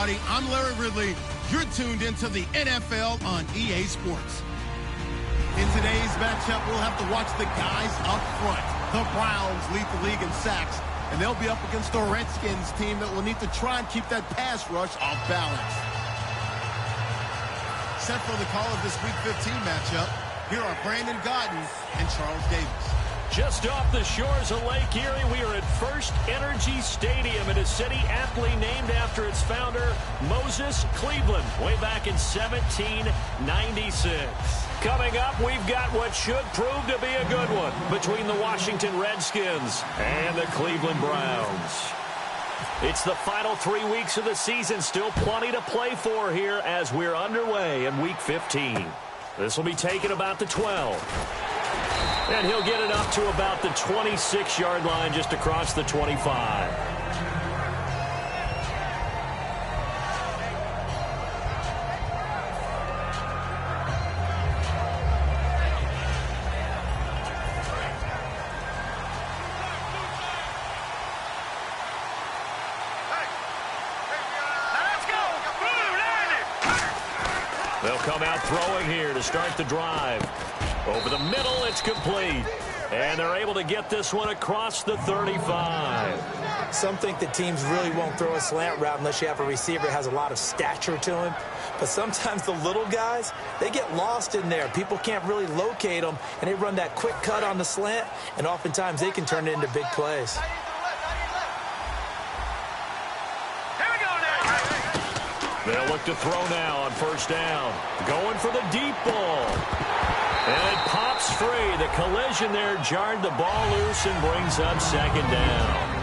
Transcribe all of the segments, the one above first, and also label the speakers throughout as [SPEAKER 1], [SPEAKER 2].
[SPEAKER 1] everybody. I'm Larry Ridley. You're tuned into the NFL on EA Sports. In today's matchup, we'll have to watch the guys up front. The Browns lead the league in sacks, and they'll be up against the Redskins team that will need to try and keep that pass rush off balance. Set for the call of this Week 15 matchup, here are Brandon Gaudin and Charles Davis.
[SPEAKER 2] Just off the shores of Lake Erie, we are at First Energy Stadium in a city aptly named after its founder, Moses Cleveland, way back in 1796. Coming up, we've got what should prove to be a good one between the Washington Redskins and the Cleveland Browns. It's the final 3 weeks of the season, still plenty to play for here as we're underway in Week 15. This will be taken about the 12. And he'll get it up to about the 26-yard line just across the 25. They'll come out throwing here to start the drive. Over the middle, it's complete. And they're able to get this one across the 35.
[SPEAKER 3] Some think that teams really won't throw a slant route unless you have a receiver that has a lot of stature to him. But sometimes the little guys, they get lost in there. People can't really locate them, and they run that quick cut on the slant, and oftentimes they can turn it into big plays.
[SPEAKER 2] They'll look to throw now on first down. Going for the deep ball. And it pops free. The collision there jarred the ball loose and brings up second down.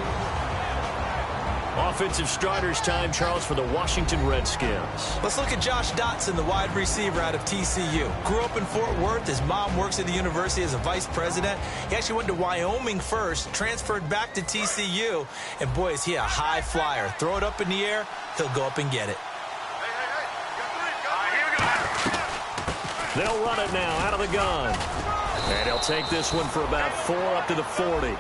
[SPEAKER 2] Offensive starters time, Charles, for the Washington Redskins.
[SPEAKER 3] Let's look at Josh Dotson, the wide receiver out of TCU. Grew up in Fort Worth. His mom works at the university as a vice president. He actually went to Wyoming first, transferred back to TCU. And, boy, is he a high flyer. Throw it up in the air, he'll go up and get it.
[SPEAKER 2] They'll run it now out of the gun. And he'll take this one for about 4 up to the 40.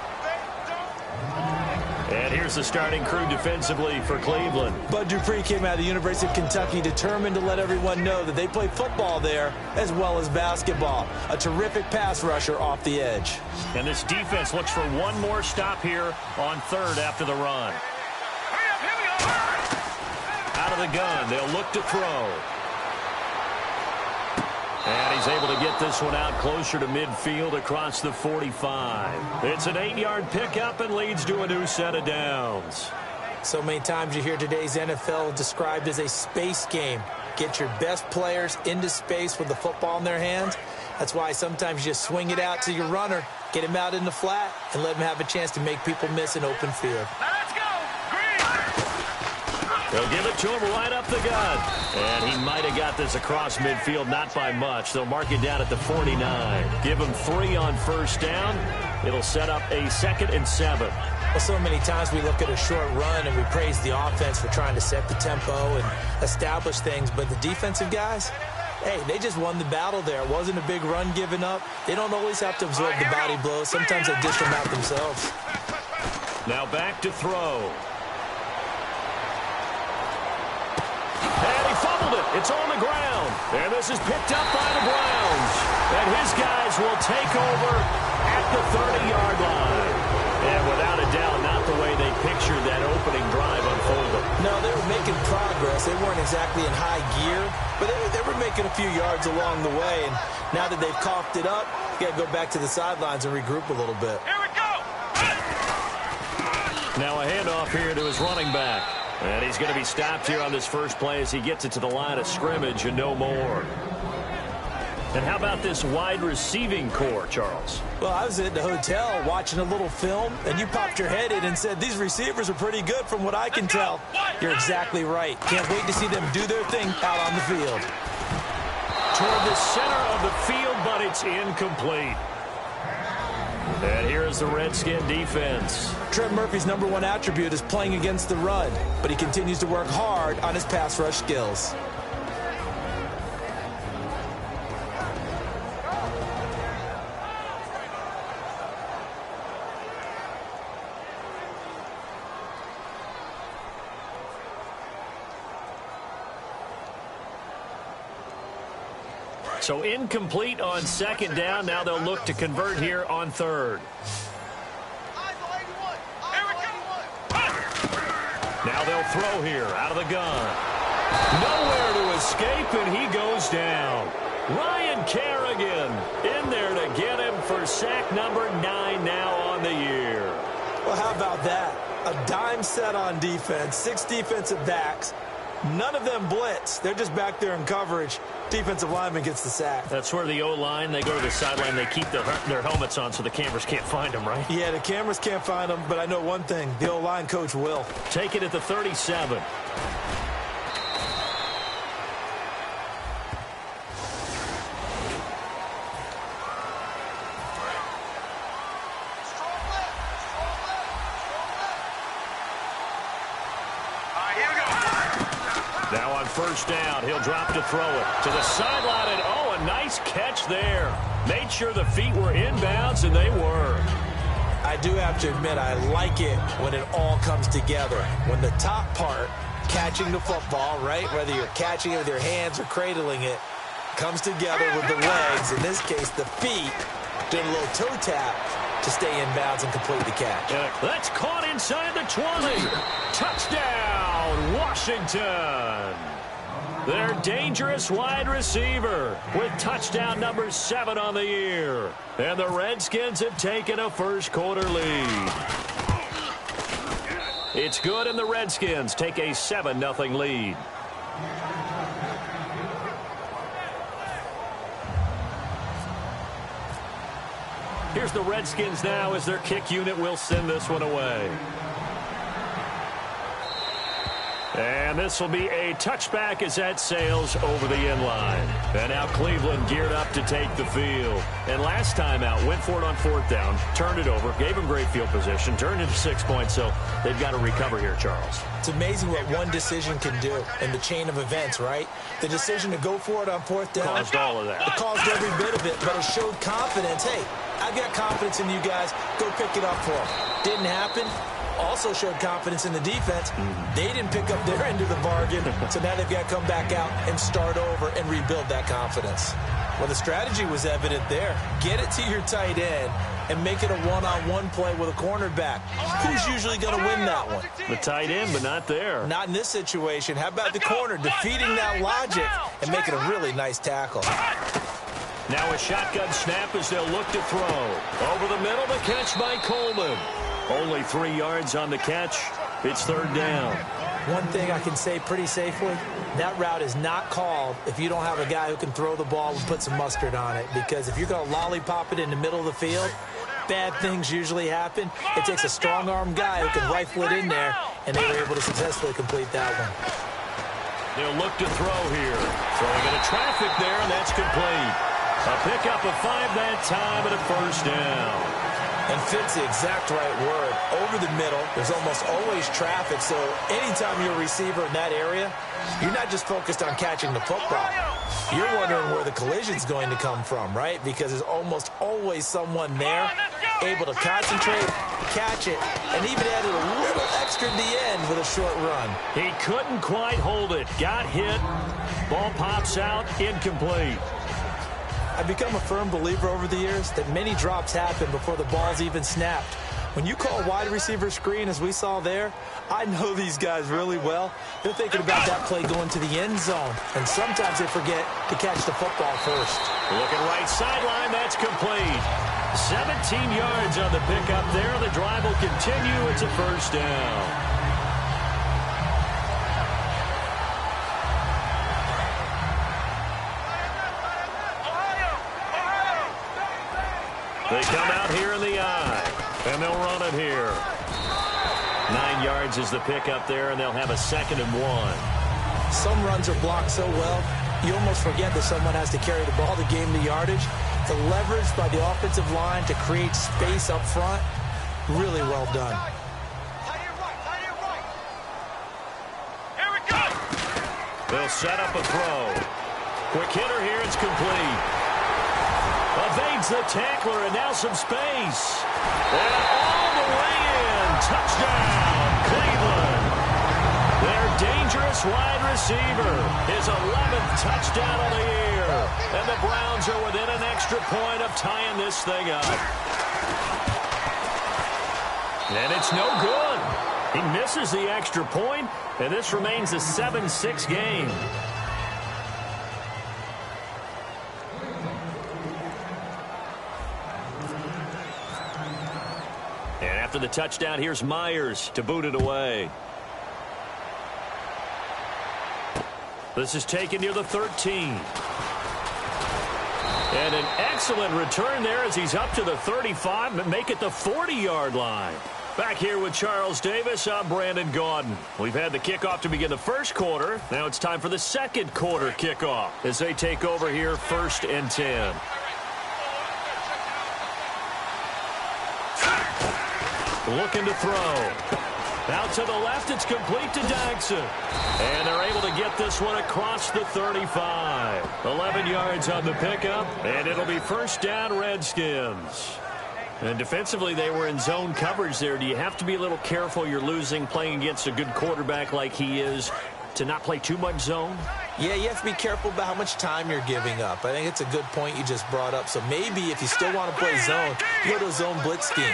[SPEAKER 2] And here's the starting crew defensively for Cleveland.
[SPEAKER 3] Bud Dupree came out of the University of Kentucky determined to let everyone know that they play football there as well as basketball. A terrific pass rusher off the edge.
[SPEAKER 2] And this defense looks for one more stop here on third after the run. Out of the gun, they'll look to throw. And he's able to get this one out closer to midfield across the 45. It's an 8-yard pickup and leads to a new set of downs.
[SPEAKER 3] So many times you hear today's NFL described as a space game. Get your best players into space with the football in their hands. That's why sometimes you just swing it out to your runner, get him out in the flat, and let him have a chance to make people miss an open field.
[SPEAKER 2] They'll give it to him right up the gut. And he might have got this across midfield, not by much. They'll mark it down at the 49. Give him 3 on first down. It'll set up a 2nd and 7.
[SPEAKER 3] Well, so many times we look at a short run and we praise the offense for trying to set the tempo and establish things. But the defensive guys, hey, they just won the battle there. It wasn't a big run given up. They don't always have to absorb the body blows. Sometimes they dish them out themselves.
[SPEAKER 2] Now back to throw. And he fumbled it. It's on the ground. And this is picked up by the Browns. And his guys will take over at the 30-yard line. And without a doubt, not the way they pictured that opening drive unfolded.
[SPEAKER 3] No, they were making progress. They weren't exactly in high gear, but they were making a few yards along the way. And now that they've coughed it up, you got to go back to the sidelines and regroup a little bit.
[SPEAKER 2] Here we go. Now a handoff here to his running back. And he's going to be stopped here on this first play as he gets it to the line of scrimmage and no more. And how about this wide receiving core, Charles?
[SPEAKER 3] Well, I was at the hotel watching a little film, and you popped your head in and said, these receivers are pretty good from what I can tell. You're exactly right. Can't wait to see them do their thing out on the field.
[SPEAKER 2] Toward the center of the field, but it's incomplete. And here's the Redskin defense.
[SPEAKER 3] Trent Murphy's #1 attribute is playing against the run, but he continues to work hard on his pass rush skills.
[SPEAKER 2] So incomplete on second down. Now they'll look to convert here on third. Now they'll throw here out of the gun. Nowhere to escape, and he goes down. Ryan Kerrigan in there to get him for sack number 9 now on the year.
[SPEAKER 3] Well, how about that? A dime set on defense, 6 defensive backs. None of them blitz. They're just back there in coverage. Defensive lineman gets the sack.
[SPEAKER 2] That's where the O-line, they go to the sideline, they keep their helmets on so the cameras can't find them, right?
[SPEAKER 3] Yeah, the cameras can't find them, but I know one thing. The O-line coach will.
[SPEAKER 2] Take it at the 37. Now on first down, he'll drop to throw it to the sideline, and oh, a nice catch there. Made sure the feet were inbounds, and they were.
[SPEAKER 3] I do have to admit, I like it when it all comes together. When the top part, catching the football, right, whether you're catching it with your hands or cradling it, comes together with the legs, in this case the feet, doing a little toe tap to stay inbounds and complete the catch.
[SPEAKER 2] That's caught inside the 20. Touchdown, Washington. Their dangerous wide receiver with touchdown number 7 on the year. And the Redskins have taken a first quarter lead. It's good, and the Redskins take a 7-0 lead. Here's the Redskins now as their kick unit will send this one away. And this will be a touchback as that sails over the end line. And now Cleveland geared up to take the field. And last time out, went for it on fourth down, turned it over, gave them great field position, turned into 6 points, so they've got to recover here, Charles.
[SPEAKER 3] It's amazing what one decision can do in the chain of events, right? The decision to go for it on fourth down.
[SPEAKER 2] Caused all of that.
[SPEAKER 3] It caused every bit of it, but it showed confidence. Hey, I've got confidence in you guys. Go pick it up for them. Didn't happen. Also showed confidence in the defense. They didn't pick up their end of the bargain, so now they've got to come back out and start over and rebuild that confidence. Well, the strategy was evident there. Get it to your tight end and make it a one-on-one play with a cornerback. Who's usually going to win that one?
[SPEAKER 2] The tight end, but not there.
[SPEAKER 3] Not in this situation. How about the corner defeating that logic and making a really nice tackle?
[SPEAKER 2] Now a shotgun snap as they'll look to throw. Over the middle, the catch by Coleman. Only 3 yards on the catch. It's third down.
[SPEAKER 3] One thing I can say pretty safely, that route is not called if you don't have a guy who can throw the ball and put some mustard on it. Because if you're going to lollipop it in the middle of the field, bad things usually happen. It takes a strong-arm guy who can rifle it in there, and they were able to successfully complete that one.
[SPEAKER 2] They'll look to throw here. Throwing into traffic there, and that's complete. A pickup of 5 that time and a first down.
[SPEAKER 3] And fit's the exact right word. Over the middle, there's almost always traffic, so anytime you're a receiver in that area, you're not just focused on catching the football. You're wondering where the collision's going to come from, right? Because there's almost always someone there able to concentrate, catch it, and even added a little extra at the end with a short run.
[SPEAKER 2] He couldn't quite hold it. Got hit. Ball pops out. Incomplete.
[SPEAKER 3] I've become a firm believer over the years that many drops happen before the ball's even snapped. When you call wide receiver screen, as we saw there, I know these guys really well. They're thinking about that play going to the end zone, and sometimes they forget to catch the football first.
[SPEAKER 2] Looking right sideline, that's complete. 17 yards on the pickup there. The drive will continue. It's a first down. They come out here in the eye, and they'll run it here. 9 yards is the pickup there, and they'll have a 2nd and 1.
[SPEAKER 3] Some runs are blocked so well, you almost forget that someone has to carry the ball to gain the yardage. The leverage by the offensive line to create space up front, really well done.
[SPEAKER 2] They'll set up a throw. Quick hitter here, it's complete. Evades the tackler, and now some space. And all the way in. Touchdown, Cleveland. Their dangerous wide receiver. His 11th touchdown of the year. And the Browns are within an extra point of tying this thing up. And it's no good. He misses the extra point, and this remains a 7-6 game. And after the touchdown, here's Myers to boot it away. This is taken near the 13. And an excellent return there as he's up to the 35 and make it the 40-yard line. Back here with Charles Davis, I'm Brandon Gaudin. We've had the kickoff to begin the first quarter. Now it's time for the second quarter kickoff as they take over here 1st and 10. Looking to throw. Out to the left, it's complete to Dagson. And they're able to get this one across the 35. 11 yards on the pickup, and it'll be first down, Redskins. And defensively, they were in zone coverage there. Do you have to be a little careful you're losing playing against a good quarterback like he is to not play too much zone?
[SPEAKER 3] Yeah, you have to be careful about how much time you're giving up. I think it's a good point you just brought up. So maybe if you still want to play zone, you go to a zone blitz scheme.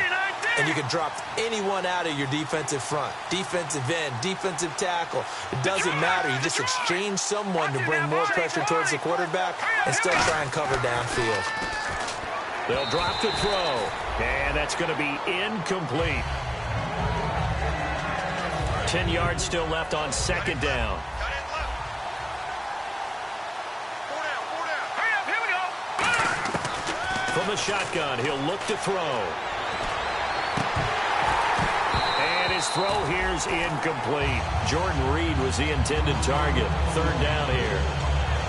[SPEAKER 3] And you can drop anyone out of your defensive front. Defensive end, defensive tackle. It doesn't matter. You just exchange someone to bring more pressure towards the quarterback and still try and cover downfield.
[SPEAKER 2] They'll drop to throw. And that's going to be incomplete. 10 yards still left on second down. From the shotgun, he'll look to throw. And his throw here's incomplete. Jordan Reed was the intended target. Third down here.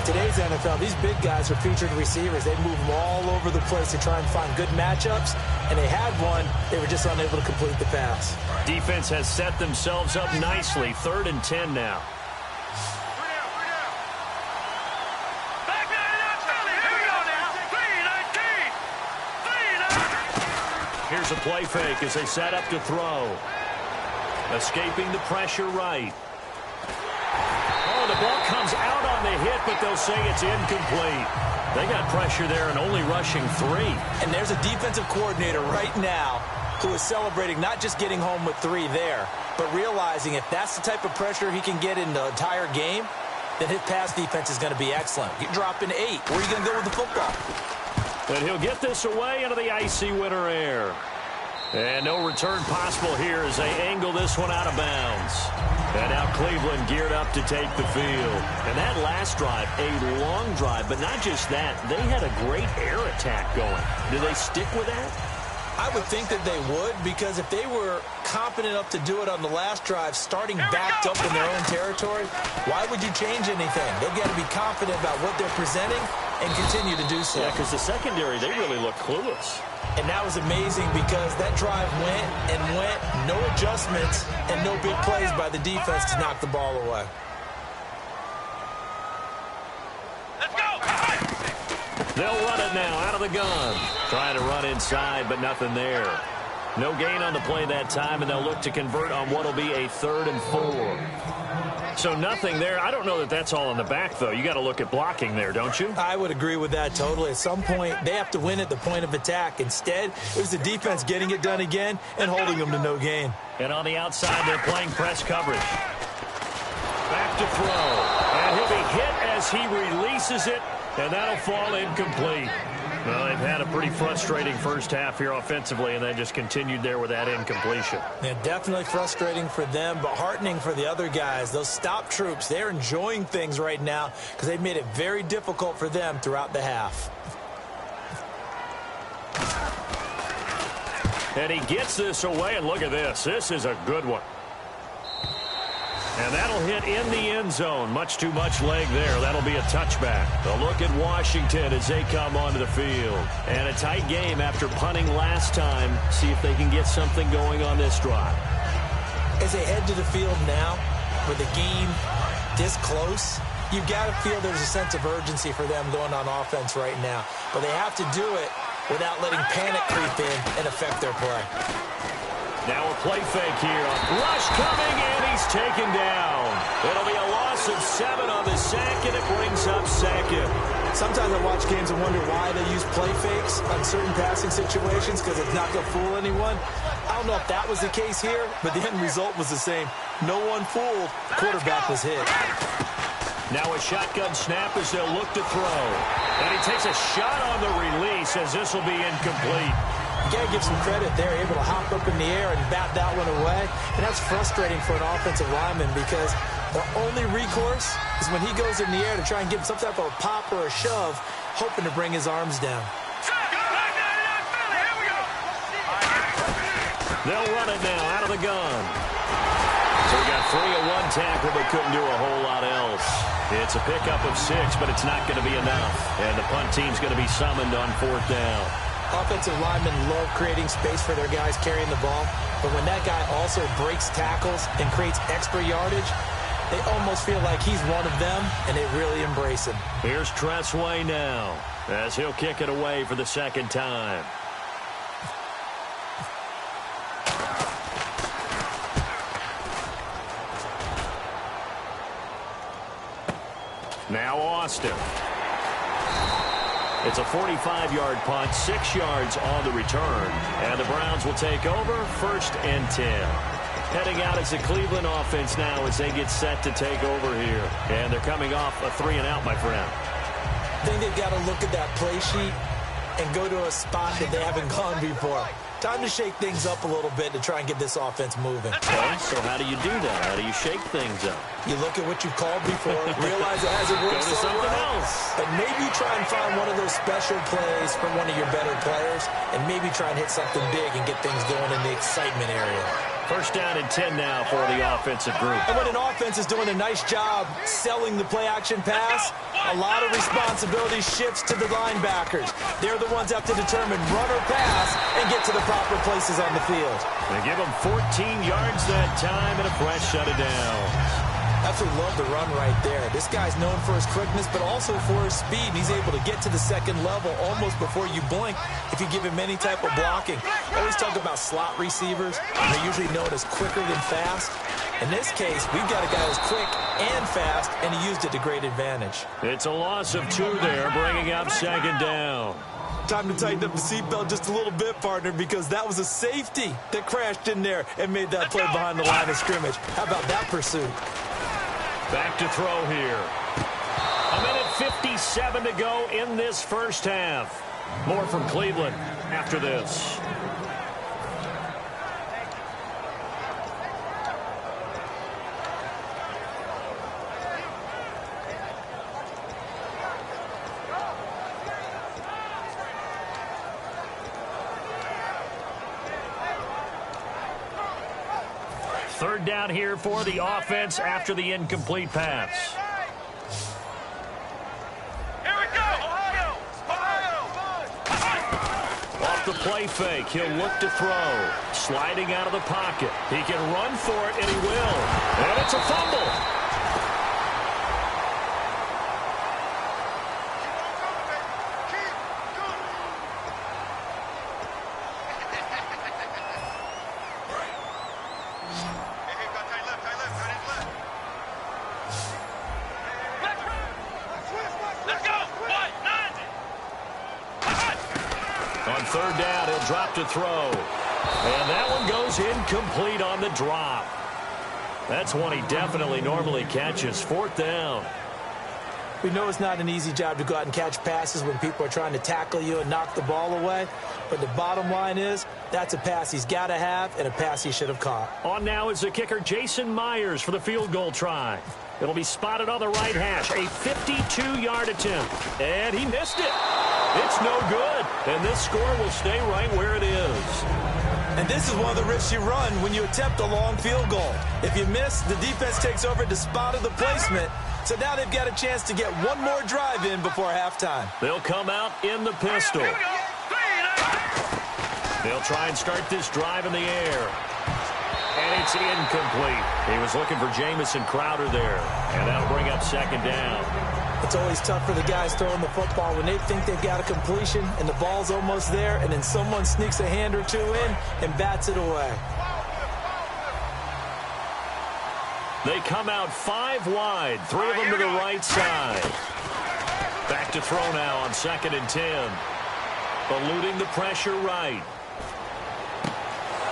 [SPEAKER 3] Today's NFL, these big guys are featured receivers. They move them all over the place to try and find good matchups, and they had one. They were just unable to complete the pass.
[SPEAKER 2] Defense has set themselves up nicely. 3rd and 10 now. Here's a play fake as they set up to throw. Escaping the pressure right. Oh, the ball comes out on the hit, but they'll say it's incomplete. They got pressure there and only rushing 3.
[SPEAKER 3] And there's a defensive coordinator right now who is celebrating not just getting home with 3 there, but realizing if that's the type of pressure he can get in the entire game, then his pass defense is going to be excellent. You're dropping 8. Where are you going to go with the football?
[SPEAKER 2] And he'll get this away into the icy winter air. And no return possible here as they angle this one out of bounds. And now Cleveland geared up to take the field. And that last drive, a long drive, but not just that. They had a great air attack going. Do they stick with that?
[SPEAKER 3] I would think that they would, because if they were confident enough to do it on the last drive, starting backed up in their own territory, why would you change anything? They've got to be confident about what they're presenting and continue to do so.
[SPEAKER 2] Yeah, because the secondary, they really look clueless.
[SPEAKER 3] And that was amazing because that drive went and went, no adjustments, and no big plays by the defense to knock the ball away.
[SPEAKER 2] Let's go! They'll run it now out of the gun. Trying to run inside, but nothing there. No gain on the play that time, and they'll look to convert on what will be a 3rd and 4. So nothing there. I don't know that that's all in the back, though. You got to look at blocking there, don't you?
[SPEAKER 3] I would agree with that totally. At some point, they have to win at the point of attack. Instead, it was the defense getting it done again and holding them to no gain.
[SPEAKER 2] And on the outside, they're playing press coverage. Back to throw. And he'll be hit as he releases it, and that'll fall incomplete. Well, they've had a pretty frustrating first half here offensively, and they just continued there with that incompletion.
[SPEAKER 3] Yeah, definitely frustrating for them, but heartening for the other guys. Those stop troops, they're enjoying things right now because they've made it very difficult for them throughout the half.
[SPEAKER 2] And he gets this away, and look at this. This is a good one. And that'll hit in the end zone. Much too much leg there. That'll be a touchback. A look at Washington as they come onto the field. And a tight game after punting last time. See if they can get something going on this drive.
[SPEAKER 3] As they head to the field now, with the game this close, you've got to feel there's a sense of urgency for them going on offense right now. But they have to do it without letting panic creep in and affect their play.
[SPEAKER 2] Now a play fake here. Rush coming, and he's taken down. It'll be a loss of 7 on the sack, and it brings up second.
[SPEAKER 3] Sometimes I watch games and wonder why they use play fakes on certain passing situations because it's not going to fool anyone. I don't know if that was the case here, but the end result was the same. No one fooled. The quarterback was hit.
[SPEAKER 2] Now a shotgun snap as they'll look to throw. And he takes a shot on the release as this will be incomplete.
[SPEAKER 3] You got to give some credit. They're able to hop up in the air and bat that one away. And that's frustrating for an offensive lineman because the only recourse is when he goes in the air to try and give some type of a pop or a shove, hoping to bring his arms down.
[SPEAKER 2] They'll run it now out of the gun. So we got 3 of 1 tackle, but couldn't do a whole lot else. It's a pickup of 6, but it's not going to be enough. And the punt team's going to be summoned on 4th down.
[SPEAKER 3] Offensive linemen love creating space for their guys carrying the ball, but when that guy also breaks tackles and creates extra yardage, they almost feel like he's one of them, and they really embrace him.
[SPEAKER 2] Here's Tressway now, as he'll kick it away for the 2nd time. Now Austin. It's a 45-yard punt, 6 yards on the return. And the Browns will take over, 1st and 10. Heading out is the Cleveland offense now as they get set to take over here. And they're coming off a 3-and-out, my friend.
[SPEAKER 3] I think they've got to look at that play sheet and go to a spot that they haven't gone before. Time to shake things up a little bit to try and get this offense moving.
[SPEAKER 2] Okay, so how do you do that? How do you shake things up?
[SPEAKER 3] You look at what you've called before, realize it hasn't worked
[SPEAKER 2] Go to something else.
[SPEAKER 3] But maybe try and find one of those special plays from one of your better players, and maybe try and hit something big and get things going in the excitement area.
[SPEAKER 2] 1st down and 10 now for the offensive group.
[SPEAKER 3] And when an offense is doing a nice job selling the play-action pass, a lot of responsibility shifts to the linebackers. They're the ones that have to determine run or pass and get to the proper places on the field.
[SPEAKER 2] They give them 14 yards that time and a fresh shut it down.
[SPEAKER 3] Absolutely love the run right there. This guy's known for his quickness, but also for his speed. He's able to get to the 2nd level almost before you blink if you give him any type of blocking. Always talk about slot receivers. They're usually known as quicker than fast. In this case, we've got a guy who's quick and fast, and he used it to great advantage.
[SPEAKER 2] It's a loss of 2 there, bringing up 2nd down.
[SPEAKER 3] Time to tighten up the seatbelt just a little bit, partner, because that was a safety that crashed in there and made that play behind the line of scrimmage. How about that pursuit?
[SPEAKER 2] Back to throw here. 1:57 to go in this 1st half. More from Cleveland after this. Third down here for the offense after the incomplete pass.
[SPEAKER 4] Here we go!
[SPEAKER 2] Off the play fake, he'll look to throw. Sliding out of the pocket. He can run for it, and he will. And it's a fumble. Third down, he'll drop to throw. And that one goes incomplete on the drop. That's one he definitely normally catches. 4th down.
[SPEAKER 3] We know it's not an easy job to go out and catch passes when people are trying to tackle you and knock the ball away. But the bottom line is, that's a pass he's got to have and a pass he should have caught.
[SPEAKER 2] On now is the kicker, Jason Myers, for the field goal try. It'll be spotted on the right hash. A 52-yard attempt. And he missed it. It's no good. And this score will stay right where it is.
[SPEAKER 3] And this is one of the risks you run when you attempt a long field goal. If you miss, the defense takes over the spot of the placement. So now they've got a chance to get one more drive in before halftime.
[SPEAKER 2] They'll come out in the pistol. They'll try and start this drive in the air. And it's incomplete. He was looking for Jamison Crowder there. And that'll bring up 2nd down.
[SPEAKER 3] It's always tough for the guys throwing the football when they think they've got a completion and the ball's almost there, and then someone sneaks a hand or two in and bats it away. They
[SPEAKER 2] come out 5 wide, 3 of them to the right side. Back to throw now on 2nd and 10. Eluding the pressure right.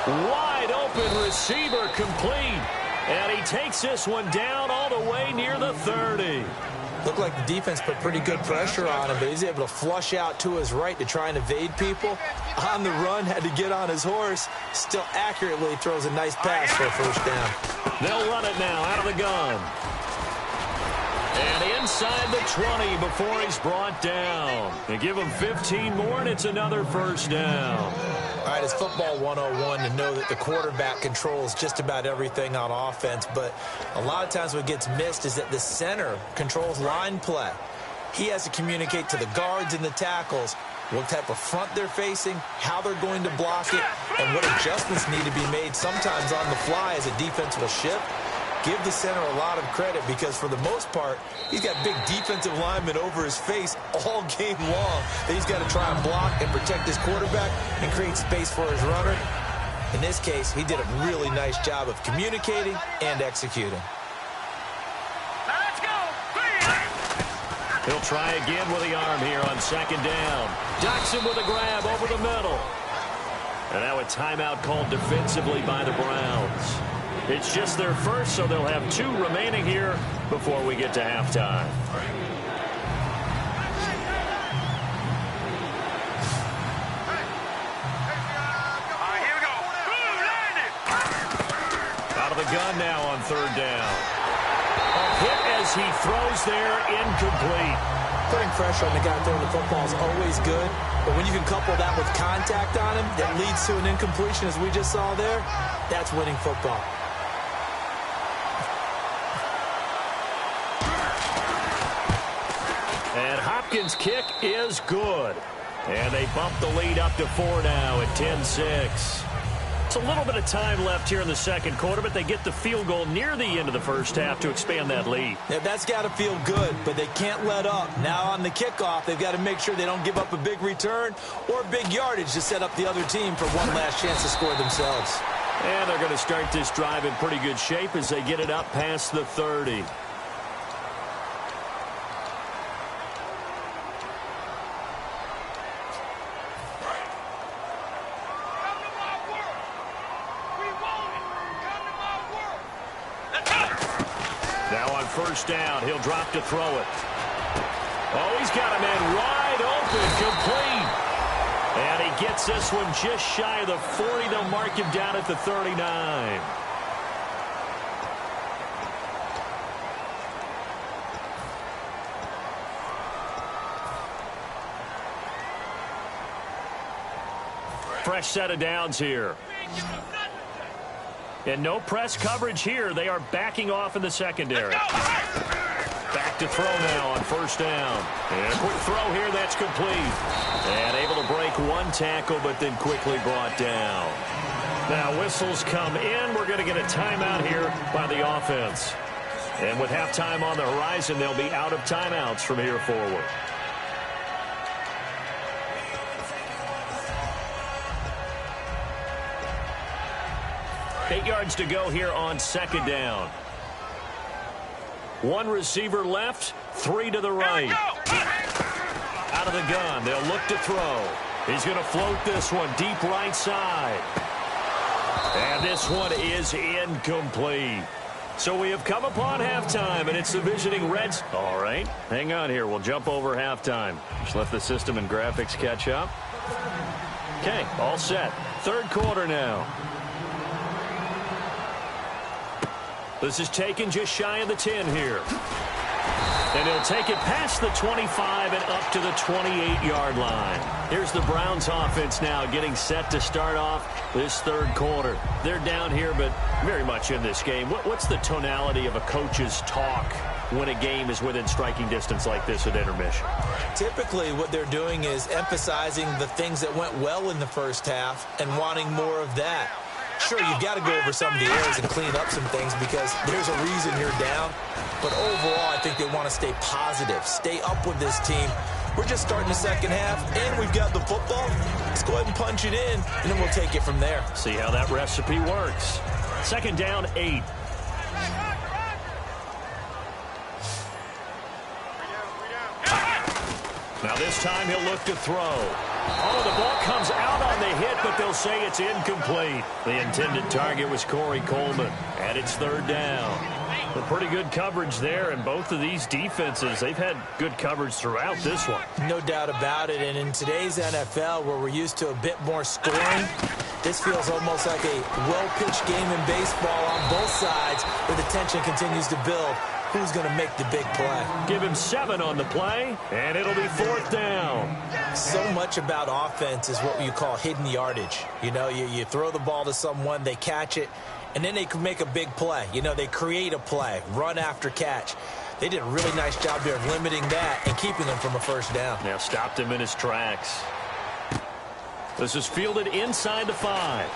[SPEAKER 2] Wide open receiver complete. And he takes this one down all the way near the 30.
[SPEAKER 3] Looked like the defense put pretty good pressure on him, but he's able to flush out to his right to try and evade people. On the run, had to get on his horse. Still accurately throws a nice pass for a first down.
[SPEAKER 2] They'll run it now out of the gun. And inside the 20 before he's brought down. They give him 15 more, and it's another first down.
[SPEAKER 3] All right, it's football 101 to know that the quarterback controls just about everything on offense, but a lot of times what gets missed is that the center controls line play. He has to communicate to the guards and the tackles what type of front they're facing, how they're going to block it, and what adjustments need to be made sometimes on the fly as a defense will shift. Give the center a lot of credit because, for the most part, he's got big defensive linemen over his face all game long that he's got to try and block and protect his quarterback and create space for his runner. In this case, he did a really nice job of communicating and executing.
[SPEAKER 4] Let's go.
[SPEAKER 2] He'll try again with the arm here on 2nd down. Docks him with a grab over the middle. And now a timeout called defensively by the Browns. It's just their first, so they'll have 2 remaining here before we get to halftime.
[SPEAKER 4] Here we go.
[SPEAKER 2] Out of the gun now on 3rd down. A hit as he throws there, incomplete.
[SPEAKER 3] Putting pressure on the guy throwing the football is always good, but when you can couple that with contact on him that leads to an incompletion, as we just saw there, that's winning football.
[SPEAKER 2] And Hopkins' kick is good. And they bump the lead up to 4 now at 10-6. It's a little bit of time left here in the second quarter, but they get the field goal near the end of the first half to expand that lead.
[SPEAKER 3] Yeah, that's got to feel good, but they can't let up. Now on the kickoff, they've got to make sure they don't give up a big return or big yardage to set up the other team for one last chance to score themselves.
[SPEAKER 2] And they're going to start this drive in pretty good shape as they get it up past the 30. First down. He'll drop to throw it. Oh, he's got a man wide open, complete. And he gets this one just shy of the 40. They'll mark him down at the 39. Fresh set of downs here. And no press coverage here. They are backing off in the secondary. Back to throw now on first down. And a quick throw here. That's complete. And able to break one tackle, but then quickly brought down. Now whistles come in. We're going to get a timeout here by the offense. And with halftime on the horizon, they'll be out of timeouts from here forward. Eight yards to go here on second down. One receiver left, 3 to the right. Out of the gun, they'll look to throw. He's going to float this one deep right side. And this one is incomplete. So we have come upon halftime, and it's the visiting Reds. All right, hang on here. We'll jump over halftime. Just let the system and graphics catch up. Okay, all set. Third quarter now. This is taken just shy of the 10 here. And he'll take it past the 25 and up to the 28-yard line. Here's the Browns offense now getting set to start off this third quarter. They're down here, but very much in this game. What's the tonality of a coach's talk when a game is within striking distance like this at intermission?
[SPEAKER 3] Typically, what they're doing is emphasizing the things that went well in the first half and wanting more of that. Sure, you've got to go over some of the errors and clean up some things because there's a reason you're down. But overall, I think they want to stay positive, stay up with this team. We're just starting the second half, and we've got the football. Let's go ahead and punch it in, and then we'll take it from there.
[SPEAKER 2] See how that recipe works. Second down, 8. Now this time he'll look to throw. Oh, the ball comes out on the hit, but they'll say it's incomplete. The intended target was Corey Coleman, and it's third down. Well, pretty good coverage there, and both of these defenses, they've had good coverage throughout this one.
[SPEAKER 3] No doubt about it, and in today's NFL, where we're used to a bit more scoring, this feels almost like a well-pitched game in baseball on both sides, where the tension continues to build. Who's going to make the big play?
[SPEAKER 2] Give him 7 on the play, and it'll be fourth down.
[SPEAKER 3] So much about offense is what you call hidden yardage. You know, you throw the ball to someone, they catch it, and then they can make a big play. You know, they create a play, run after catch. They did a really nice job there of limiting that and keeping them from a first down.
[SPEAKER 2] Now stopped him in his tracks. This is fielded inside the 5.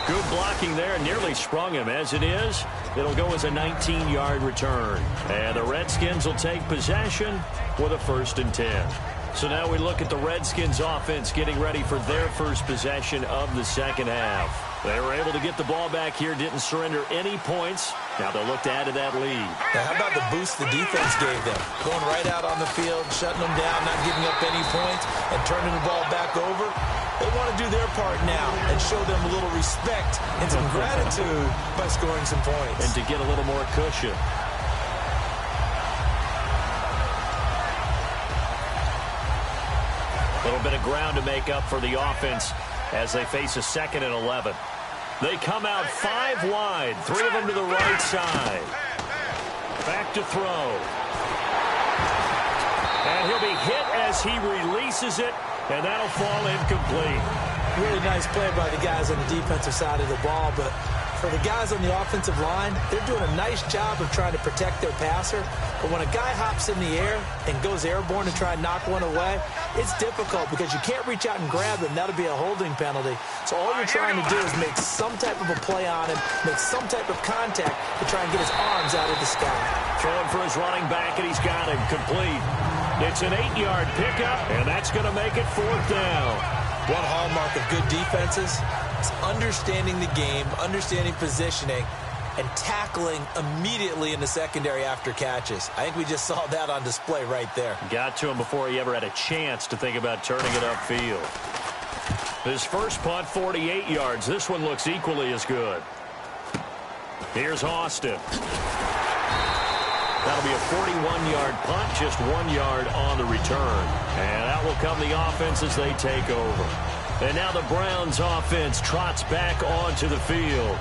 [SPEAKER 2] Good blocking there, nearly sprung him. As it is, it'll go as a 19-yard return. And the Redskins will take possession with a 1st and 10. So now we look at the Redskins offense getting ready for their first possession of the second half. They were able to get the ball back here, didn't surrender any points. Now they'll look to add to that lead.
[SPEAKER 3] Now how about the boost the defense gave them? Going right out on the field, shutting them down, not giving up any points, and turning the ball back over. They want to do their part now and show them a little respect and some gratitude by scoring some points.
[SPEAKER 2] And to get a little more cushion. A little bit of ground to make up for the offense as they face a 2nd and 11. They come out 5 wide, 3 of them to the right side. Back to throw. And he'll be hit as he releases it, and that'll fall incomplete.
[SPEAKER 3] Really nice play by the guys on the defensive side of the ball, but for the guys on the offensive line, they're doing a nice job of trying to protect their passer. But when a guy hops in the air and goes airborne to try and knock one away, it's difficult because you can't reach out and grab him. That'll be a holding penalty. So all you're trying to do is make some type of a play on him, make some type of contact to try and get his arms out of the sky.
[SPEAKER 2] Throwing for his running back, and he's got him complete. It's an 8-yard pickup, and that's going to make it 4th down.
[SPEAKER 3] One hallmark of good defenses is understanding the game, understanding positioning, and tackling immediately in the secondary after catches. I think we just saw that on display right there.
[SPEAKER 2] Got to him before he ever had a chance to think about turning it upfield. His first punt, 48 yards. This one looks equally as good. Here's Austin. That'll be a 41-yard punt, just 1 yard on the return. And that will come the offense as they take over. And now the Browns offense trots back onto the field.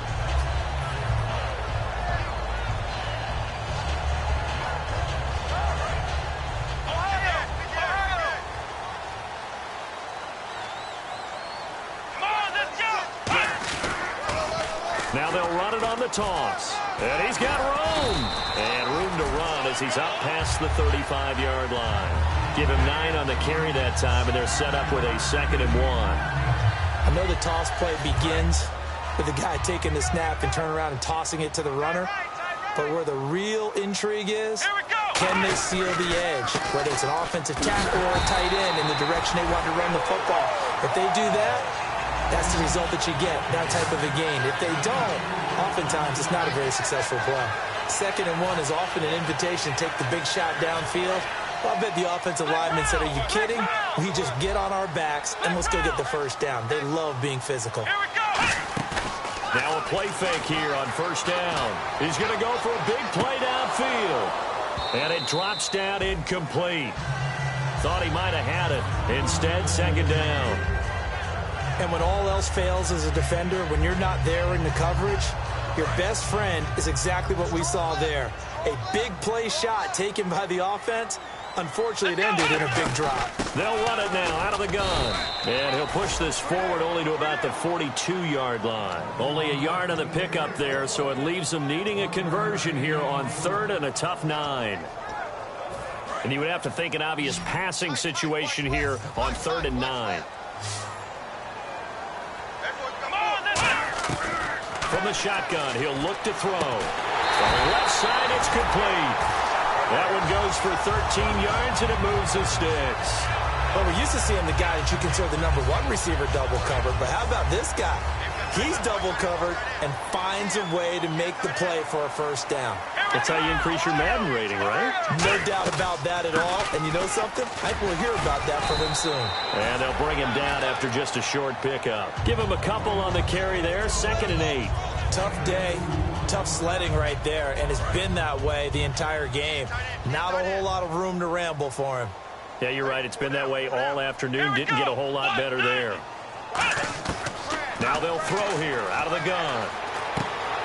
[SPEAKER 2] Now they'll run it on the toss. And he's got room. And room to run as he's up past the 35-yard line. Give him 9 on the carry that time, and they're set up with a 2nd and 1.
[SPEAKER 3] I know the toss play begins with the guy taking the snap and turning around and tossing it to the runner. But where the real intrigue is, can they seal the edge? Whether it's an offensive tackle or a tight end in the direction they want to run the football. If they do that, that's the result that you get, that type of a gain. If they don't, oftentimes it's not a very successful play. 2nd and 1 is often an invitation to take the big shot downfield. Well, I bet the offensive lineman said, are you kidding? We just get on our backs and let's go get the first down. They love being physical.
[SPEAKER 2] Now a play fake here on first down. He's going to go for a big play downfield. And it drops down incomplete. Thought he might have had it. Instead, 2nd down.
[SPEAKER 3] And when all else fails as a defender, when you're not there in the coverage, your best friend is exactly what we saw there. A big play shot taken by the offense. Unfortunately, it ended in a big drop.
[SPEAKER 2] They'll run it now out of the gun. And he'll push this forward only to about the 42-yard line. Only a yard on the pickup there, so it leaves them needing a conversion here on 3rd and a tough 9. And you would have to think an obvious passing situation here on 3rd and 9. From the shotgun, he'll look to throw. On the left side, it's complete. That one goes for 13 yards, and it moves the sticks.
[SPEAKER 3] Well, we're used to seeing the guy that you consider the #1 receiver double covered, but how about this guy? He's double covered and finds a way to make the play for a first down.
[SPEAKER 2] That's how you increase your Madden rating, right?
[SPEAKER 3] No doubt about that at all. And you know something? I think we'll hear about that from him soon.
[SPEAKER 2] And they'll bring him down after just a short pickup. Give him a couple on the carry there. 2nd and 8.
[SPEAKER 3] Tough day. Tough sledding right there. And it's been that way the entire game. Not a whole lot of room to ramble for him.
[SPEAKER 2] Yeah, you're right. It's been that way all afternoon. Didn't get a whole lot better there. Now they'll throw here out of the gun.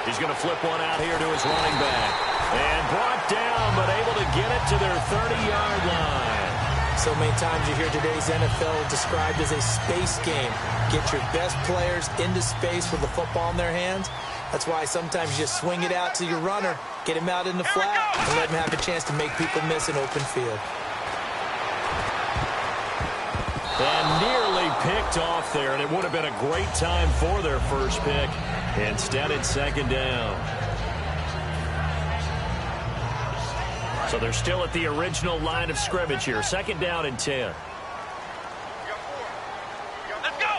[SPEAKER 2] He's going to flip one out here to his running back. And brought down, but able to get it to their 30-yard line.
[SPEAKER 3] So many times you hear today's NFL described as a space game. Get your best players into space with the football in their hands. That's why sometimes you just swing it out to your runner, get him out in the flat, and let him have a chance to make people miss an open field.
[SPEAKER 2] And nearly picked off there, and it would have been a great time for their first pick. Instead, it's 2nd down. So they're still at the original line of scrimmage here. 2nd down and 10.
[SPEAKER 4] Let's go.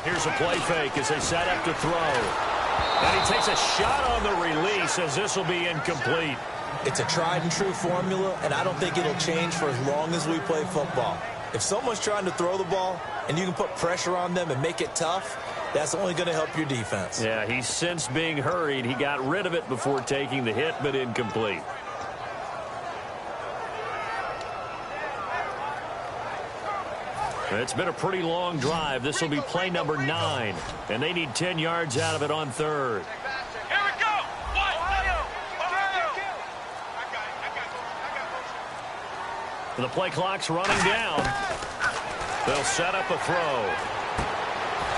[SPEAKER 2] Here's a play fake as they set up to throw. And he takes a shot on the release as this will be incomplete.
[SPEAKER 3] It's a tried and true formula, and I don't think it'll change for as long as we play football. If someone's trying to throw the ball and you can put pressure on them and make it tough, that's only going to help your defense.
[SPEAKER 2] Yeah, he's since being hurried. He got rid of it before taking the hit, but incomplete. It's been a pretty long drive. This will be play number 9, and they need 10 yards out of it on 3rd.
[SPEAKER 4] Here we go.
[SPEAKER 2] The play clock's running down. They'll set up a throw.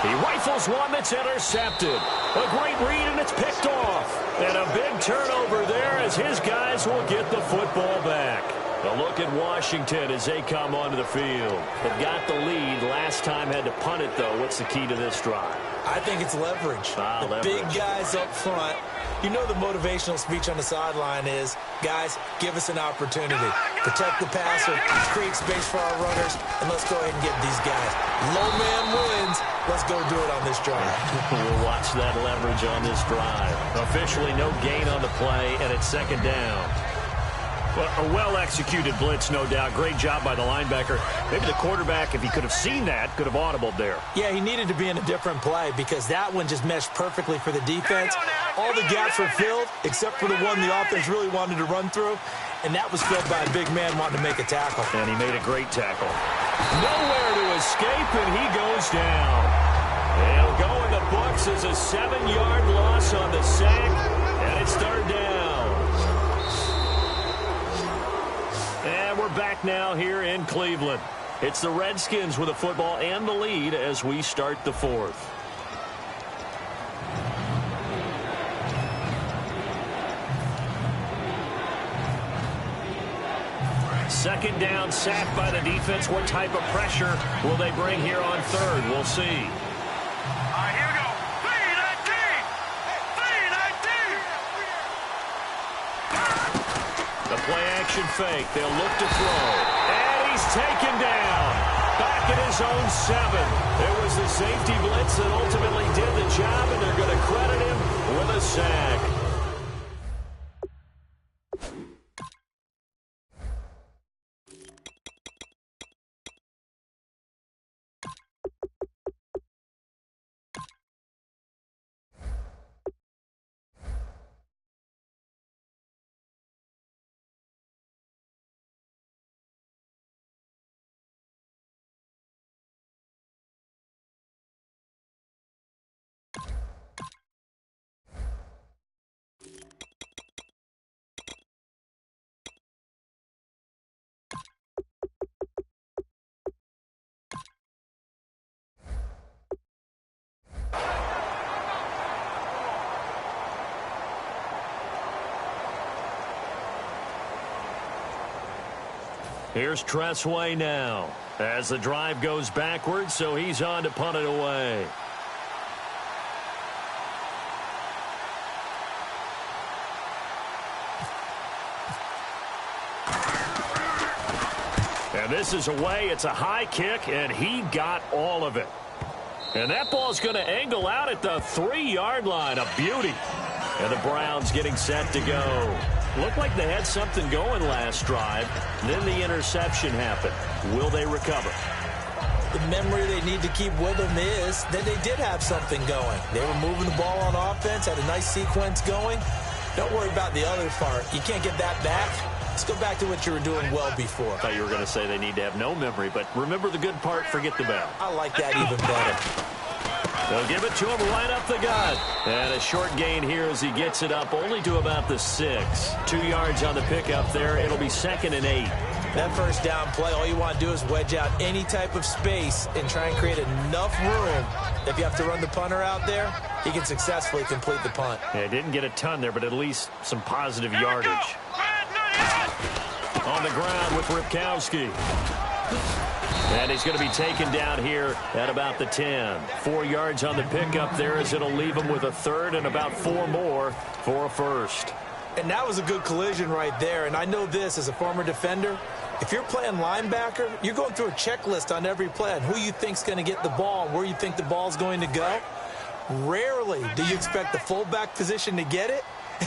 [SPEAKER 2] He rifles one that's intercepted. A great read, and it's picked off. And a big turnover there as his guys will get the football back. A look at Washington as they come onto the field. They've got the lead. Last time had to punt it, though. What's the key to this drive?
[SPEAKER 3] I think it's leverage. The big guys up front. You know the motivational speech on the sideline is, guys, give us an opportunity. Protect the passer, create space for our runners, and let's go ahead and get these guys. Low man wins. Let's go do it on this drive.
[SPEAKER 2] We'll watch that leverage on this drive. Officially no gain on the play, and it's 2nd down. A well-executed blitz, no doubt. Great job by the linebacker. Maybe the quarterback, if he could have seen that, could have audibled there.
[SPEAKER 3] Yeah, he needed to be in a different play because that one just meshed perfectly for the defense. All the gaps were filled except for the one the offense really wanted to run through, and that was filled by a big man wanting to make a tackle.
[SPEAKER 2] And he made a great tackle. Nowhere to escape, and he goes down. He'll go in the books as a 7-yard loss on the sack, and it's 3rd down. And we're back now here in Cleveland. It's the Redskins with the football and the lead as we start the 4th. Second down, sacked by the defense. What type of pressure will they bring here on 3rd? We'll see.
[SPEAKER 4] All right, here we go. 3-19.
[SPEAKER 2] The play-action fake. They'll look to throw. And he's taken down. Back at his own 7. It was the safety blitz that ultimately did the job, and they're going to credit him with a sack. Here's Tressway now as the drive goes backwards, so he's on to punt it away. And this is away. It's a high kick, and he got all of it. And that ball's going to angle out at the 3-yard line. A beauty. And the Browns getting set to go. Looked like they had something going last drive. Then the interception happened. Will they recover?
[SPEAKER 3] The memory they need to keep with them is that they did have something going. They were moving the ball on offense, had a nice sequence going. Don't worry about the other part. You can't get that back. Let's go back to what you were doing well before.
[SPEAKER 2] I thought you were going to say they need to have no memory, but remember the good part, forget the bad.
[SPEAKER 3] I like that even better.
[SPEAKER 2] They'll give it to him right up the gut. And a short gain here as he gets it up only to about the 6. 2 yards on the pickup there. It'll be 2nd and 8.
[SPEAKER 3] That first down play, all you want to do is wedge out any type of space and try and create enough room. If you have to run the punter out there, he can successfully complete the punt.
[SPEAKER 2] Yeah, didn't get a ton there, but at least some positive yardage. On the ground with Ripkowski. And he's going to be taken down here at about the 10. 4 yards on the pickup there as it'll leave him with a 3rd and about 4 more for a 1st.
[SPEAKER 3] And that was a good collision right there. And I know this as a former defender. If you're playing linebacker, you're going through a checklist on every play on who you think's going to get the ball and where you think the ball's going to go. Rarely do you expect the fullback position to get it.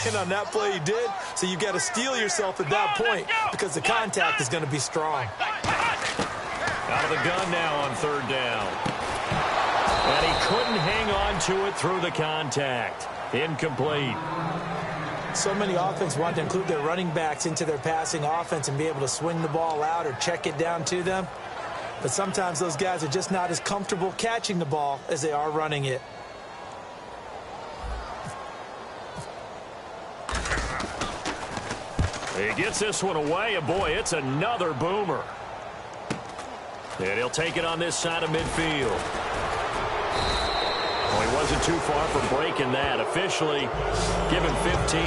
[SPEAKER 3] And on that play he did. So you've got to steel yourself at that point because the contact is going to be strong.
[SPEAKER 2] Out of the gun now on 3rd down. And he couldn't hang on to it through the contact. Incomplete.
[SPEAKER 3] So many offenses want to include their running backs into their passing offense and be able to swing the ball out or check it down to them. But sometimes those guys are just not as comfortable catching the ball as they are running it.
[SPEAKER 2] He gets this one away, and boy, it's another boomer. And he'll take it on this side of midfield. Well, he wasn't too far from breaking that. Officially given 15.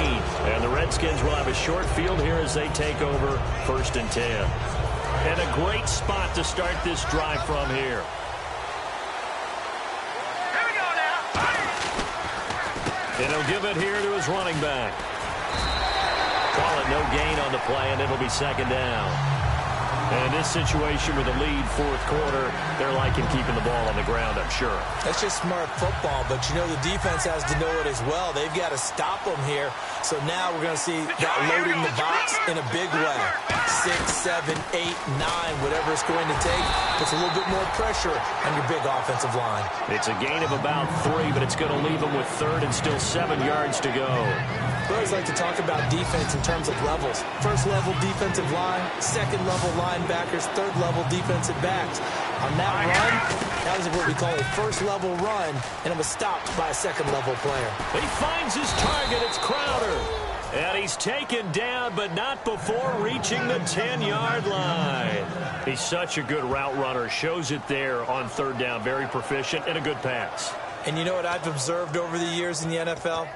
[SPEAKER 2] And the Redskins will have a short field here as they take over 1st and 10. And a great spot to start this drive from here.
[SPEAKER 4] Here we go now.
[SPEAKER 2] And he'll give it here to his running back. Call it no gain on the play, and it'll be 2nd down. And in this situation with a lead 4th quarter, they're liking keeping the ball on the ground, I'm sure.
[SPEAKER 3] That's just smart football, but you know the defense has to know it as well. They've got to stop them here. So now we're going to see that loading the box in a big way. 6, 7, 8, 9, whatever it's going to take. Puts a little bit more pressure on your big offensive line.
[SPEAKER 2] It's a gain of about 3, but it's going to leave them with 3rd and still 7 yards to go.
[SPEAKER 3] We always like to talk about defense in terms of levels. 1st level defensive line, 2nd level linebackers, 3rd level defensive backs. On that run, that was what we call a 1st level run, and it was stopped by a 2nd level player.
[SPEAKER 2] He finds his target. It's Crowder. And he's taken down, but not before reaching the 10-yard line. He's such a good route runner. Shows it there on 3rd down. Very proficient and a good pass.
[SPEAKER 3] And you know what I've observed over the years in the NFL?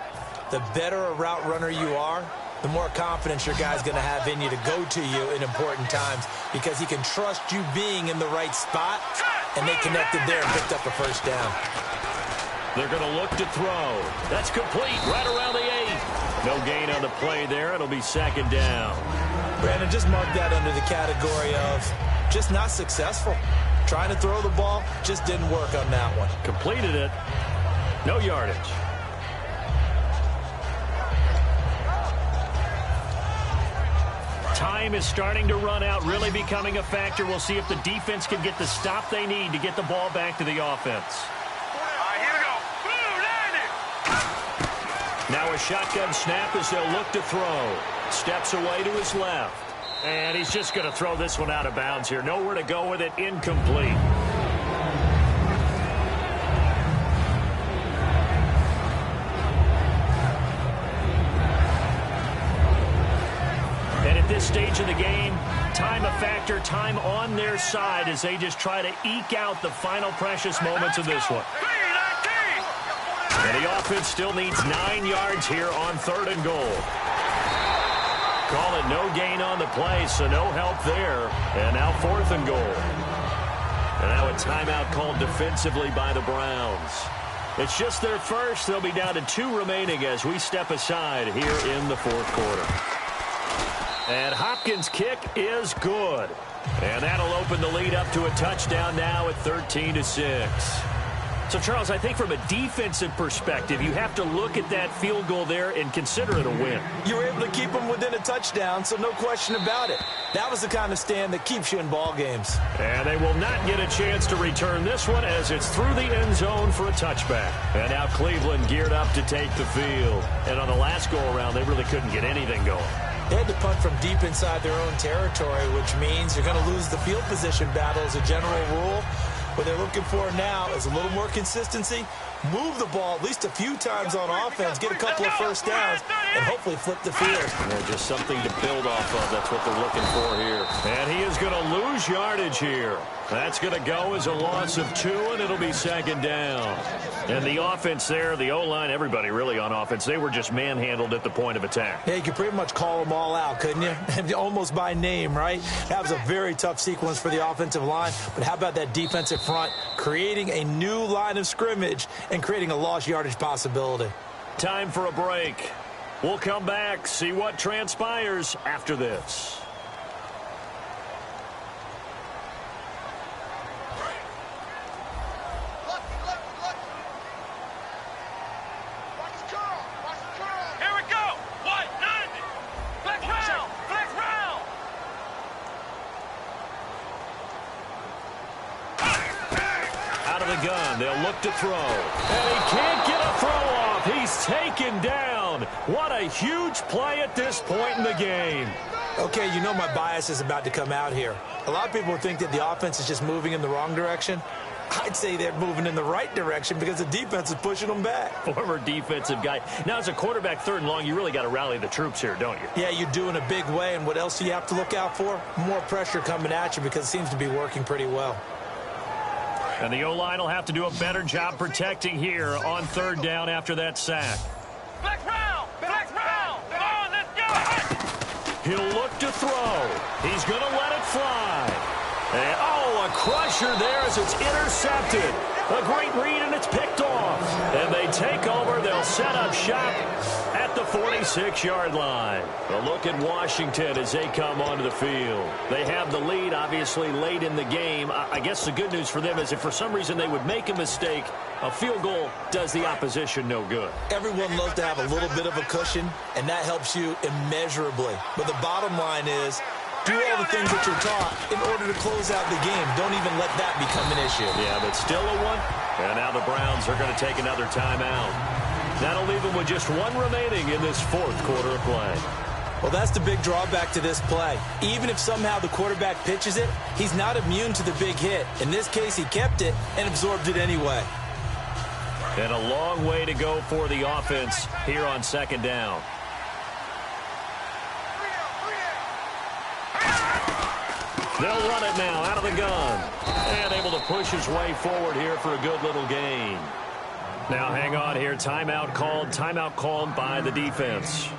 [SPEAKER 3] The better a route runner you are, the more confidence your guy's going to have in you to go to you in important times because he can trust you being in the right spot, and they connected there and picked up a 1st down.
[SPEAKER 2] They're going to look to throw. That's complete right around the 8. No gain on the play there. It'll be 2nd down.
[SPEAKER 3] Brandon, just mark that under the category of just not successful. Trying to throw the ball, just didn't work on that one.
[SPEAKER 2] Completed it. No yardage. Time is starting to run out, really becoming a factor. We'll see if the defense can get the stop they need to get the ball back to the offense.
[SPEAKER 4] Here we go.
[SPEAKER 2] Now a shotgun snap as they'll look to throw. Steps away to his left. And he's just going to throw this one out of bounds here. Nowhere to go with it. Incomplete. And at this stage of the game, time a factor, time on their side as they just try to eke out the final precious moments of this one. And the offense still needs 9 yards here on 3rd and goal. Call it no gain on the play, so no help there. And now 4th and goal. And now a timeout called defensively by the Browns. It's just their first. They'll be down to 2 remaining as we step aside here in the 4th quarter. And Hopkins' kick is good. And that'll open the lead up to a touchdown now at 13-6. So, Charles, I think from a defensive perspective, you have to look at that field goal there and consider it a win.
[SPEAKER 3] You were able to keep them within a touchdown, so no question about it. That was the kind of stand that keeps you in ball games.
[SPEAKER 2] And they will not get a chance to return this one as it's through the end zone for a touchback. And now Cleveland geared up to take the field. And on the last go-around, they really couldn't get anything going.
[SPEAKER 3] They had to punt from deep inside their own territory, which means you're going to lose the field position battle as a general rule. What they're looking for now is a little more consistency, move the ball at least a few times on offense, get a couple of first downs, and hopefully flip the field.
[SPEAKER 2] Yeah, just something to build off of. That's what they're looking for here. And he is going to lose yardage here. That's going to go as a loss of 2, and it'll be second down. And the offense there, the O-line, everybody really on offense, they were just manhandled at the point of attack.
[SPEAKER 3] Yeah, you could pretty much call them all out, couldn't you? Almost by name, right? That was a very tough sequence for the offensive line. But how about that defensive front creating a new line of scrimmage and creating a lost yardage possibility?
[SPEAKER 2] Time for a break. We'll come back, see what transpires after this. They'll look to throw. And he can't get a throw off. He's taken down. What a huge play at this point in the game.
[SPEAKER 3] Okay, you know my bias is about to come out here. A lot of people think that the offense is just moving in the wrong direction. I'd say they're moving in the right direction because the defense is pushing them back.
[SPEAKER 2] Former defensive guy. Now, as a quarterback, 3rd and long, you really got to rally the troops here, don't you?
[SPEAKER 3] Yeah, you do in a big way. And what else do you have to look out for? More pressure coming at you because it seems to be working pretty well.
[SPEAKER 2] And the O-line will have to do a better job protecting here on 3rd down after that sack.
[SPEAKER 4] Black round! Black round! Come on, let's go!
[SPEAKER 2] He'll look to throw. He's going to let it fly. And, oh, a crusher there as it's intercepted. A great read, and it's picked off. And they take over. They'll set up shop at the 46-yard line. A look at Washington as they come onto the field. They have the lead, obviously, late in the game. I guess the good news for them is if for some reason they would make a mistake, a field goal does the opposition no good.
[SPEAKER 3] Everyone loves to have a little bit of a cushion, and that helps you immeasurably. But the bottom line is, do all the things that you're taught in order to close out the game. Don't even let that become an issue.
[SPEAKER 2] Yeah, but still a one. And now the Browns are going to take another timeout. That'll leave them with just 1 remaining in this 4th quarter of play.
[SPEAKER 3] Well, that's the big drawback to this play. Even if somehow the quarterback pitches it, he's not immune to the big hit. In this case, he kept it and absorbed it anyway.
[SPEAKER 2] And a long way to go for the offense here on 2nd down. They'll run it now out of the gun. And able to push his way forward here for a good little gain. Now hang on here. Timeout called by the defense.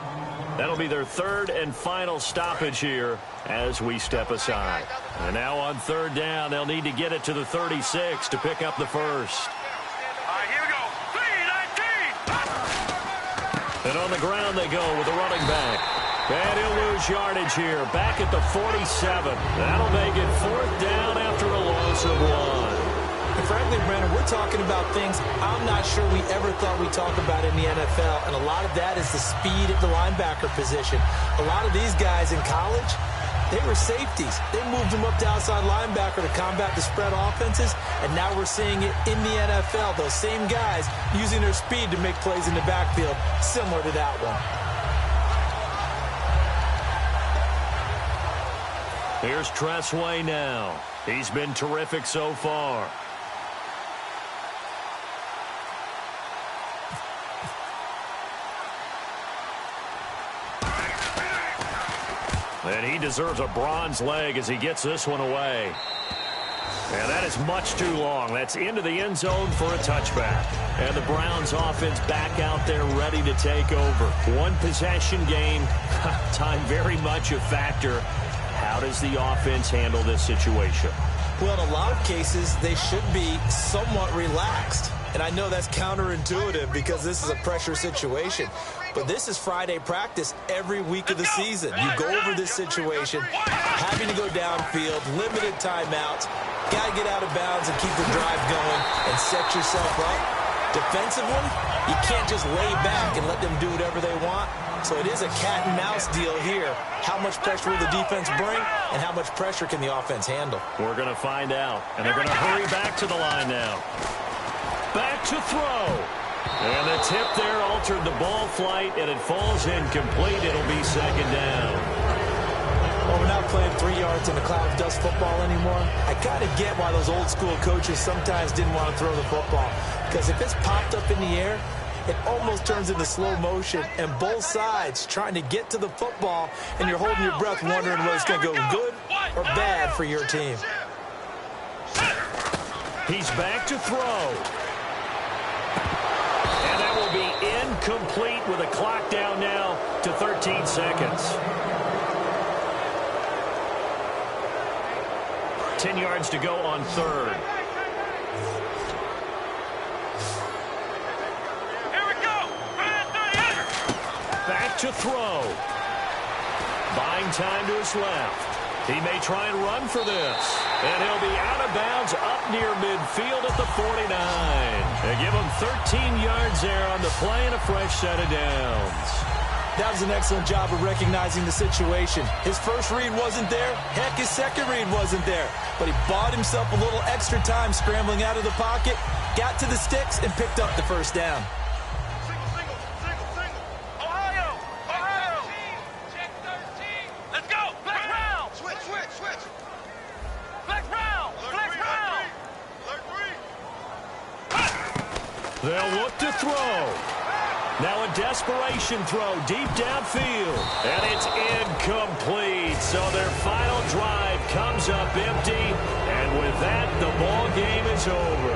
[SPEAKER 2] That'll be their 3rd and final stoppage here as we step aside. And now on 3rd down, they'll need to get it to the 36 to pick up the first.
[SPEAKER 4] All right, here we go. 3-19.
[SPEAKER 2] And on the ground they go with the running back. And he'll lose yardage here. Back at the 47. That'll make it 4th down after a loss of 1.
[SPEAKER 3] And frankly, Brandon, we're talking about things I'm not sure we ever thought we'd talk about in the NFL. And a lot of that is the speed at the linebacker position. A lot of these guys in college, they were safeties. They moved them up to outside linebacker to combat the spread offenses. And now we're seeing it in the NFL. Those same guys using their speed to make plays in the backfield, similar to that one.
[SPEAKER 2] Here's Tressway now. He's been terrific so far. And he deserves a bronze leg as he gets this one away. And that is much too long. That's into the end zone for a touchback. And the Browns offense back out there ready to take over. 1 possession game. Time very much a factor. How does the offense handle this situation?
[SPEAKER 3] Well, in a lot of cases, they should be somewhat relaxed. And I know that's counterintuitive because this is a pressure situation. But this is Friday practice every week of the season. You go over this situation, having to go downfield, limited timeouts, got to get out of bounds and keep the drive going and set yourself up. Defensively, you can't just lay back and let them do whatever they want. So it is a cat and mouse deal here. How much pressure will the defense bring, and how much pressure can the offense handle?
[SPEAKER 2] We're going to find out, and they're going to hurry back to the line now. Back to throw. And the tip there altered the ball flight, and it falls incomplete. It'll be second down.
[SPEAKER 3] Well, we're not playing 3 yards in a cloud of dust football anymore. I kind of get why those old school coaches sometimes didn't want to throw the football. Because if it's popped up in the air, it almost turns into slow motion, and both sides trying to get to the football, and you're holding your breath wondering whether it's going to go good or bad for your team.
[SPEAKER 2] He's back to throw. And that will be incomplete with a clock down now to 13 seconds. 10 yards to go on third. Back to throw. Buying time to his left. He may try and run for this. And he'll be out of bounds up near midfield at the 49. They give him 13 yards there on the play and a fresh set of downs.
[SPEAKER 3] That was an excellent job of recognizing the situation. His first read wasn't there. Heck, his second read wasn't there. But he bought himself a little extra time scrambling out of the pocket, got to the sticks, and picked up the first down.
[SPEAKER 2] They'll look to throw. Now a desperation throw deep downfield. And it's incomplete. So their final drive comes up empty. And with that, the ball game is over.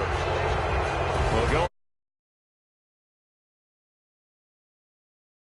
[SPEAKER 2] We'll go.